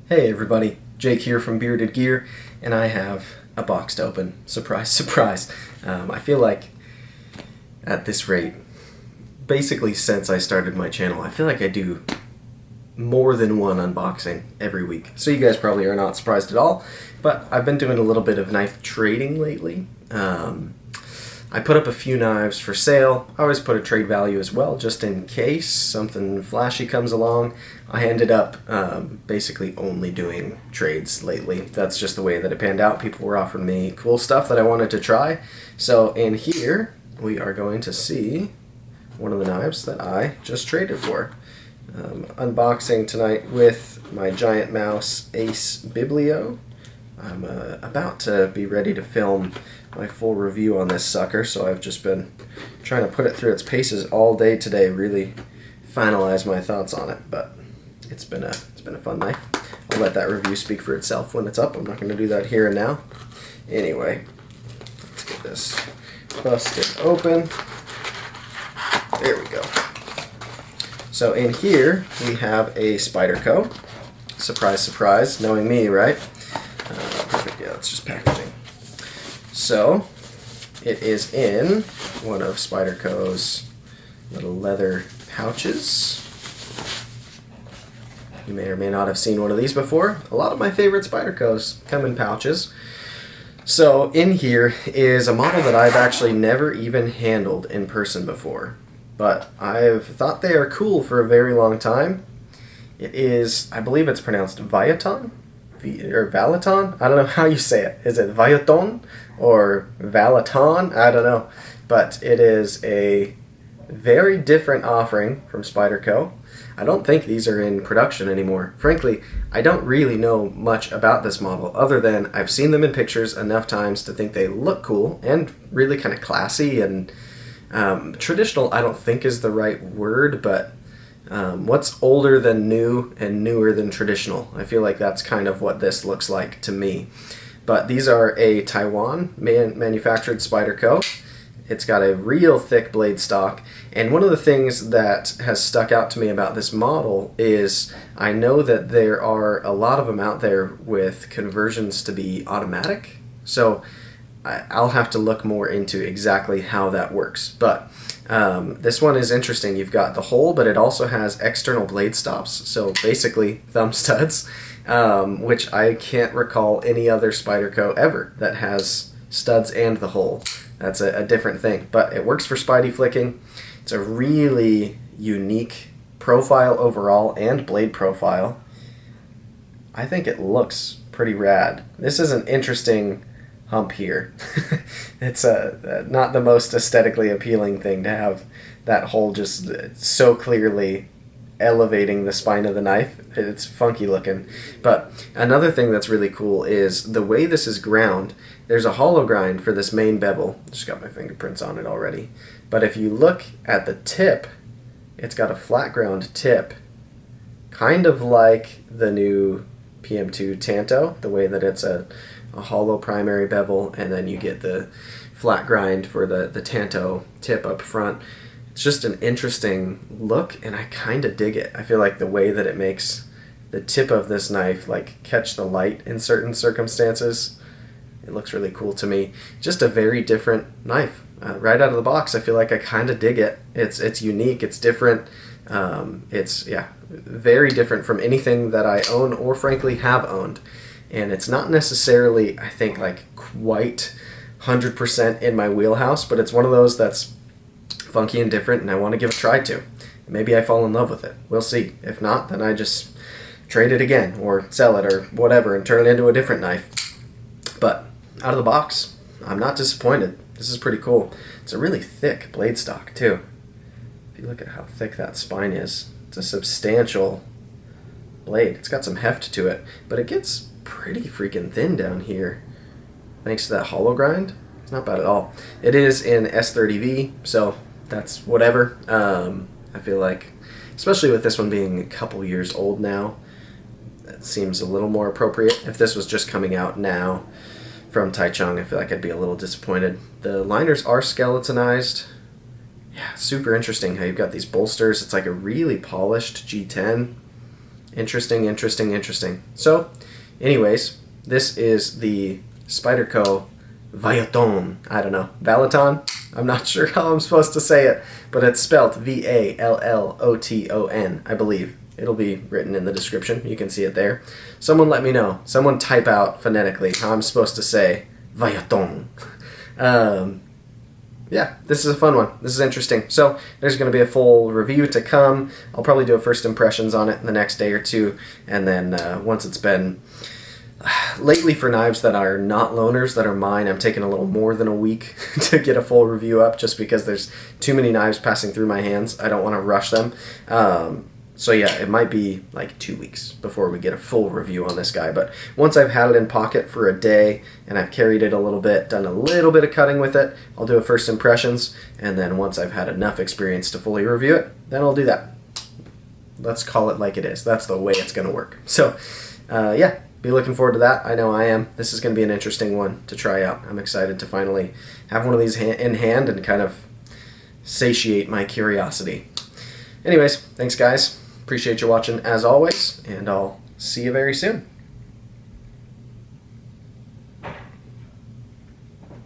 Hey everybody, Jake here from Bearded Gear, and I have a box to open. Surprise, surprise. I feel like at this rate, basically since I started my channel, I feel like I do more than one unboxing every week. So you guys probably are not surprised at all, but I've been doing a little bit of knife trading lately. I put up a few knives for sale. I always put a trade value as well, just in case something flashy comes along. I ended up basically only doing trades lately. That's just the way that it panned out. People were offering me cool stuff that I wanted to try. So in here, we are going to see one of the knives that I just traded for. Unboxing tonight with my Giant Mouse Ace Biblio. I'm about to be ready to film my full review on this sucker, so I've just been trying to put it through its paces all day today, really finalize my thoughts on it, but it's been a fun knife. I'll let that review speak for itself when it's up. I'm not going to do that here and now. Anyway, let's get this busted open. There we go. So in here we have a Spyderco. Surprise, surprise, knowing me, right? Perfect, yeah, it's just packaging. So, it is in one of Spyderco's little leather pouches. You may or may not have seen one of these before. A lot of my favorite Spydercos come in pouches. So, in here is a model that I've actually never even handled in person before. But I've thought they are cool for a very long time. It is, I believe it's pronounced Valloton? Or Valloton? I don't know how you say it. Is it Valloton or Valloton? I don't know. But it is a very different offering from Spyderco. I don't think these are in production anymore. Frankly, I don't really know much about this model other than I've seen them in pictures enough times to think they look cool and really kind of classy and traditional. I don't think is the right word, but what's older than new and newer than traditional? I feel like that's kind of what this looks like to me. But these are a Taiwan manufactured Spyderco. It's got a real thick blade stock, and one of the things that has stuck out to me about this model is I know that there are a lot of them out there with conversions to be automatic, so I'll have to look more into exactly how that works. But this one is interesting. You've got the hole, but it also has external blade stops, so basically thumb studs, which I can't recall any other Spyderco ever that has studs and the hole. That's a different thing, but it works for Spidey flicking. It's a really unique profile overall and blade profile. I think it looks pretty rad. This is an interesting hump here. It's not the most aesthetically appealing thing to have that hole just so clearly elevating the spine of the knife. It's funky looking. But another thing that's really cool is the way this is ground. There's a hollow grind for this main bevel. Just got my fingerprints on it already. But if you look at the tip, it's got a flat ground tip, kind of like the new PM2 Tanto, the way that it's a hollow primary bevel, and then you get the flat grind for the Tanto tip up front. It's just an interesting look, and I kind of dig it. I feel like the way that it makes the tip of this knife like catch the light in certain circumstances, it looks really cool to me. Just a very different knife. Right out of the box, I feel like I kind of dig it. It's unique, it's different. It's very different from anything that I own or frankly have owned. And it's not necessarily, I think, like quite 100% in my wheelhouse, but it's one of those that's funky and different, and I want to give a try to. Maybe I fall in love with it. We'll see. If not, then I just trade it again or sell it or whatever and turn it into a different knife. But out of the box, I'm not disappointed. This is pretty cool. It's a really thick blade stock too. If you look at how thick that spine is, it's a substantial blade. It's got some heft to it, but it gets pretty freaking thin down here thanks to that hollow grind. It's not bad at all. It is in S30V, so that's whatever. I feel like, especially with this one being a couple years old now, that seems a little more appropriate. If this was just coming out now from Taichung, I feel like I'd be a little disappointed. The liners are skeletonized. Yeah, super interesting how you've got these bolsters. It's like a really polished G10. Interesting, interesting, interesting. So, anyways, this is the Spyderco Valloton. I don't know. Valloton? I'm not sure how I'm supposed to say it, but it's spelled Valloton, I believe. It'll be written in the description. You can see it there. Someone let me know. Someone type out phonetically how I'm supposed to say Valloton. Yeah, this is a fun one. This is interesting. So there's going to be a full review to come. I'll probably do a first impressions on it in the next day or two, and then once it's been... Lately for knives that are not loaners, that are mine, I'm taking a little more than a week to get a full review up just because there's too many knives passing through my hands. I don't want to rush them. So yeah, it might be like 2 weeks before we get a full review on this guy. But once I've had it in pocket for a day and I've carried it a little bit, done a little bit of cutting with it, I'll do a first impressions. And then once I've had enough experience to fully review it, then I'll do that. Let's call it like it is. That's the way it's going to work. So yeah, be looking forward to that. I know I am. This is going to be an interesting one to try out. I'm excited to finally have one of these in hand and kind of satiate my curiosity. Anyways, thanks guys. Appreciate you watching as always, and I'll see you very soon.